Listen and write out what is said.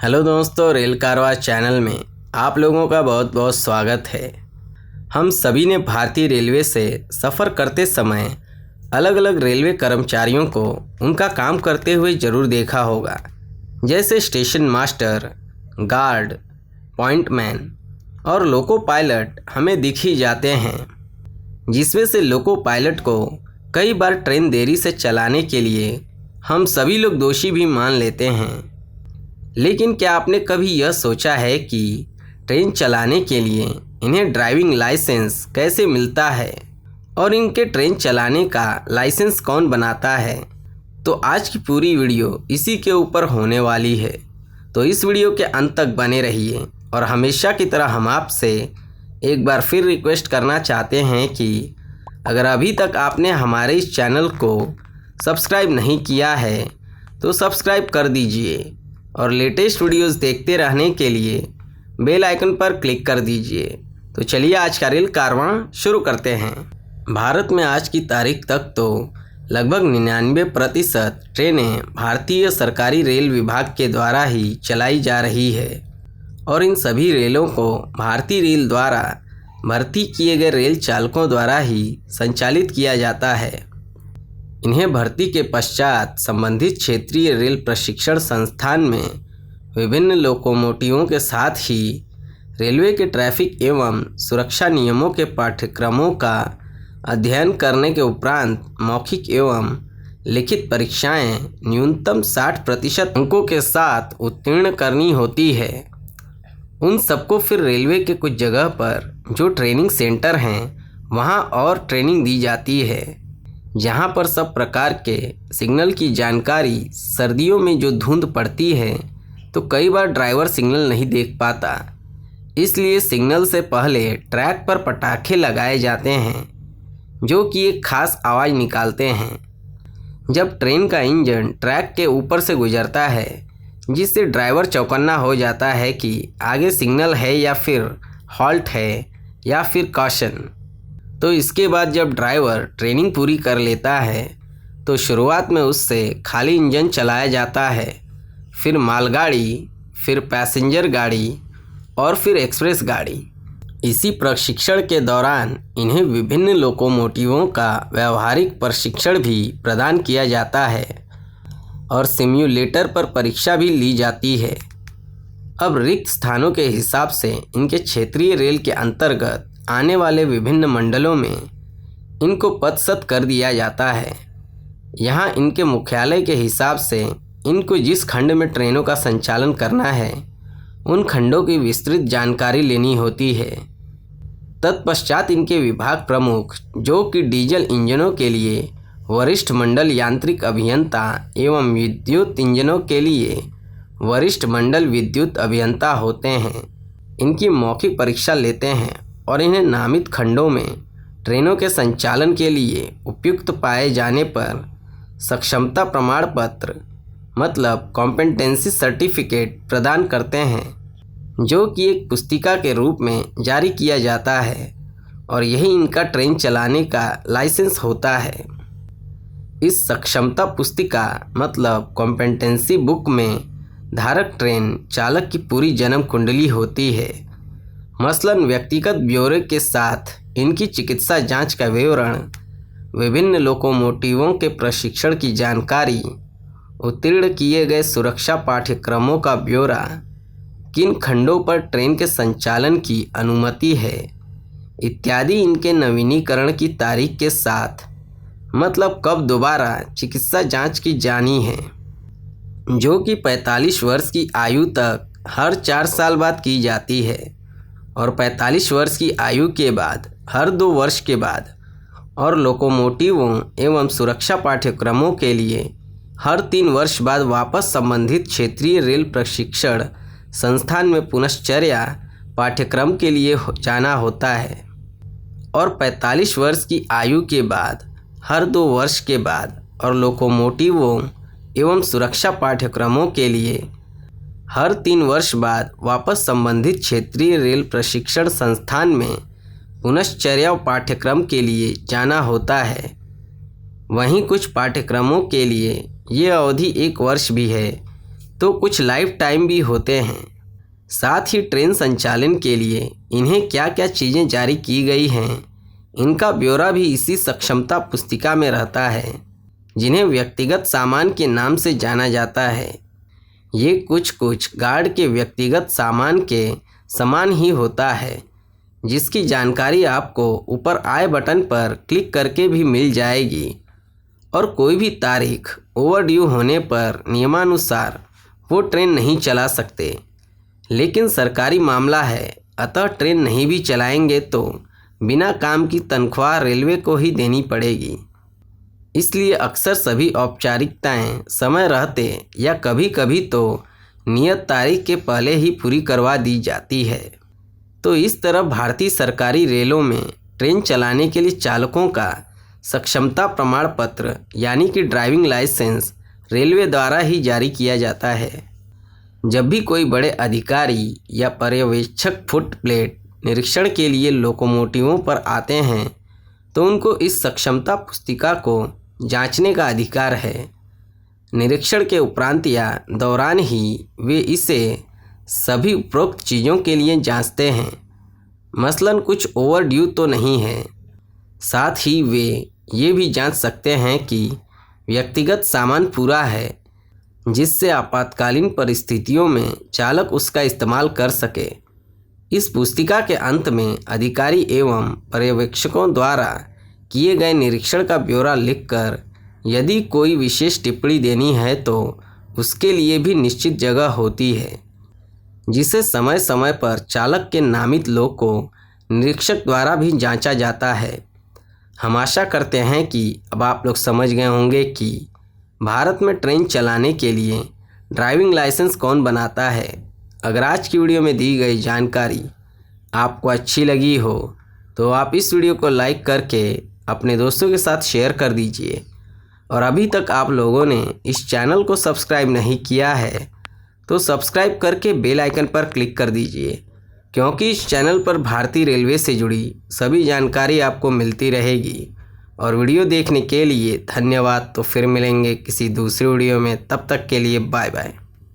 Hello दोस्तों, rail कारवां channel में आप लोगों का बहुत बहुत स्वागत है। हम सभी ने भारतीय रेलवे से सफ़र करते समय अलग अलग रेलवे कर्मचारियों को उनका काम करते हुए ज़रूर देखा होगा, जैसे स्टेशन मास्टर, गार्ड, पॉइंटमैन और लोको पायलट हमें दिख ही जाते हैं। जिसमें से लोको पायलट को कई बार ट्रेन देरी से चलाने के लिए हम सभी लोग दोषी भी मान लेते हैं। लेकिन क्या आपने कभी यह सोचा है कि ट्रेन चलाने के लिए इन्हें ड्राइविंग लाइसेंस कैसे मिलता है और इनके ट्रेन चलाने का लाइसेंस कौन बनाता है? तो आज की पूरी वीडियो इसी के ऊपर होने वाली है। तो इस वीडियो के अंत तक बने रहिए और हमेशा की तरह हम आपसे एक बार फिर रिक्वेस्ट करना चाहते हैं कि अगर अभी तक आपने हमारे इस चैनल को सब्सक्राइब नहीं किया है तो सब्सक्राइब कर दीजिए और लेटेस्ट वीडियोस देखते रहने के लिए बेल आइकन पर क्लिक कर दीजिए। तो चलिए आज का रेल कारवां शुरू करते हैं। भारत में आज की तारीख तक तो लगभग 99% ट्रेनें भारतीय सरकारी रेल विभाग के द्वारा ही चलाई जा रही है और इन सभी रेलों को भारतीय रेल द्वारा भर्ती किए गए रेल चालकों द्वारा ही संचालित किया जाता है। इन्हें भर्ती के पश्चात संबंधित क्षेत्रीय रेल प्रशिक्षण संस्थान में विभिन्न लोकोमोटिवों के साथ ही रेलवे के ट्रैफिक एवं सुरक्षा नियमों के पाठ्यक्रमों का अध्ययन करने के उपरांत मौखिक एवं लिखित परीक्षाएं न्यूनतम 60% अंकों के साथ उत्तीर्ण करनी होती है। उन सबको फिर रेलवे के कुछ जगह पर जो ट्रेनिंग सेंटर हैं वहां और ट्रेनिंग दी जाती है, जहां पर सब प्रकार के सिग्नल की जानकारी। सर्दियों में जो धुंध पड़ती है तो कई बार ड्राइवर सिग्नल नहीं देख पाता, इसलिए सिग्नल से पहले ट्रैक पर पटाखे लगाए जाते हैं जो कि एक खास आवाज़ निकालते हैं जब ट्रेन का इंजन ट्रैक के ऊपर से गुजरता है, जिससे ड्राइवर चौकन्ना हो जाता है कि आगे सिग्नल है या फिर हॉल्ट है या फिर कॉशन। तो इसके बाद जब ड्राइवर ट्रेनिंग पूरी कर लेता है तो शुरुआत में उससे खाली इंजन चलाया जाता है, फिर मालगाड़ी, फिर पैसेंजर गाड़ी और फिर एक्सप्रेस गाड़ी। इसी प्रशिक्षण के दौरान इन्हें विभिन्न लोकोमोटिवों का व्यावहारिक प्रशिक्षण भी प्रदान किया जाता है और सिम्युलेटर पर परीक्षा भी ली जाती है। अब रिक्त स्थानों के हिसाब से इनके क्षेत्रीय रेल के अंतर्गत आने वाले विभिन्न मंडलों में इनको पदस्थ कर दिया जाता है। यहाँ इनके मुख्यालय के हिसाब से इनको जिस खंड में ट्रेनों का संचालन करना है उन खंडों की विस्तृत जानकारी लेनी होती है। तत्पश्चात इनके विभाग प्रमुख, जो कि डीजल इंजनों के लिए वरिष्ठ मंडल यांत्रिक अभियंता एवं विद्युत इंजनों के लिए वरिष्ठ मंडल विद्युत अभियंता होते हैं, इनकी मौखिक परीक्षा लेते हैं और इन्हें नामित खंडों में ट्रेनों के संचालन के लिए उपयुक्त पाए जाने पर सक्षमता प्रमाण पत्र मतलब कॉम्पिटेंसी सर्टिफिकेट प्रदान करते हैं, जो कि एक पुस्तिका के रूप में जारी किया जाता है और यही इनका ट्रेन चलाने का लाइसेंस होता है। इस सक्षमता पुस्तिका मतलब कॉम्पिटेंसी बुक में धारक ट्रेन चालक की पूरी जन्म कुंडली होती है, मसलन व्यक्तिगत ब्यौरे के साथ इनकी चिकित्सा जांच का विवरण, विभिन्न लोकोमोटिवों के प्रशिक्षण की जानकारी, उत्तीर्ण किए गए सुरक्षा पाठ्यक्रमों का ब्यौरा, किन खंडों पर ट्रेन के संचालन की अनुमति है इत्यादि। इनके नवीनीकरण की तारीख के साथ मतलब कब दोबारा चिकित्सा जांच की जानी है, जो कि 45 वर्ष की आयु तक हर 4 साल बाद की जाती है और 45 वर्ष की आयु के बाद हर 2 वर्ष के बाद, और लोकोमोटिवों एवं सुरक्षा पाठ्यक्रमों के लिए हर 3 वर्ष बाद वापस संबंधित क्षेत्रीय रेल प्रशिक्षण संस्थान में पुनश्चर्या पाठ्यक्रम के लिए जाना होता है। और 45 वर्ष की आयु के बाद हर 2 वर्ष के बाद और लोकोमोटिवों एवं सुरक्षा पाठ्यक्रमों के लिए हर 3 वर्ष बाद वापस संबंधित क्षेत्रीय रेल प्रशिक्षण संस्थान में पुनश्चर्या पाठ्यक्रम के लिए जाना होता है। वहीं कुछ पाठ्यक्रमों के लिए ये अवधि 1 वर्ष भी है, तो कुछ लाइफ टाइम भी होते हैं। साथ ही ट्रेन संचालन के लिए इन्हें क्या क्या चीज़ें जारी की गई हैं, इनका ब्यौरा भी इसी सक्षमता पुस्तिका में रहता है, जिन्हें व्यक्तिगत सामान के नाम से जाना जाता है। ये कुछ गार्ड के व्यक्तिगत सामान के समान ही होता है, जिसकी जानकारी आपको ऊपर आई बटन पर क्लिक करके भी मिल जाएगी। और कोई भी तारीख ओवरड्यू होने पर नियमानुसार वो ट्रेन नहीं चला सकते, लेकिन सरकारी मामला है, अतः ट्रेन नहीं भी चलाएंगे तो बिना काम की तनख्वाह रेलवे को ही देनी पड़ेगी। इसलिए अक्सर सभी औपचारिकताएं समय रहते या कभी कभी तो नियत तारीख के पहले ही पूरी करवा दी जाती है। तो इस तरह भारतीय सरकारी रेलों में ट्रेन चलाने के लिए चालकों का सक्षमता प्रमाण पत्र यानी कि ड्राइविंग लाइसेंस रेलवे द्वारा ही जारी किया जाता है। जब भी कोई बड़े अधिकारी या पर्यवेक्षक फुट प्लेट निरीक्षण के लिए लोकोमोटिवों पर आते हैं तो उनको इस सक्षमता पुस्तिका को जांचने का अधिकार है। निरीक्षण के उपरांत या दौरान ही वे इसे सभी उपरोक्त चीज़ों के लिए जांचते हैं, मसलन कुछ ओवरड्यू तो नहीं है। साथ ही वे ये भी जांच सकते हैं कि व्यक्तिगत सामान पूरा है, जिससे आपातकालीन परिस्थितियों में चालक उसका इस्तेमाल कर सके। इस पुस्तिका के अंत में अधिकारी एवं पर्यवेक्षकों द्वारा किए गए निरीक्षण का ब्यौरा लिखकर यदि कोई विशेष टिप्पणी देनी है तो उसके लिए भी निश्चित जगह होती है, जिसे समय समय पर चालक के नामित लोग को निरीक्षक द्वारा भी जांचा जाता है। हम आशा करते हैं कि अब आप लोग समझ गए होंगे कि भारत में ट्रेन चलाने के लिए ड्राइविंग लाइसेंस कौन बनाता है। अगर आज की वीडियो में दी गई जानकारी आपको अच्छी लगी हो तो आप इस वीडियो को लाइक करके अपने दोस्तों के साथ शेयर कर दीजिए। और अभी तक आप लोगों ने इस चैनल को सब्सक्राइब नहीं किया है तो सब्सक्राइब करके बेल आइकन पर क्लिक कर दीजिए, क्योंकि इस चैनल पर भारतीय रेलवे से जुड़ी सभी जानकारी आपको मिलती रहेगी। और वीडियो देखने के लिए धन्यवाद। तो फिर मिलेंगे किसी दूसरी वीडियो में, तब तक के लिए बाय बाय।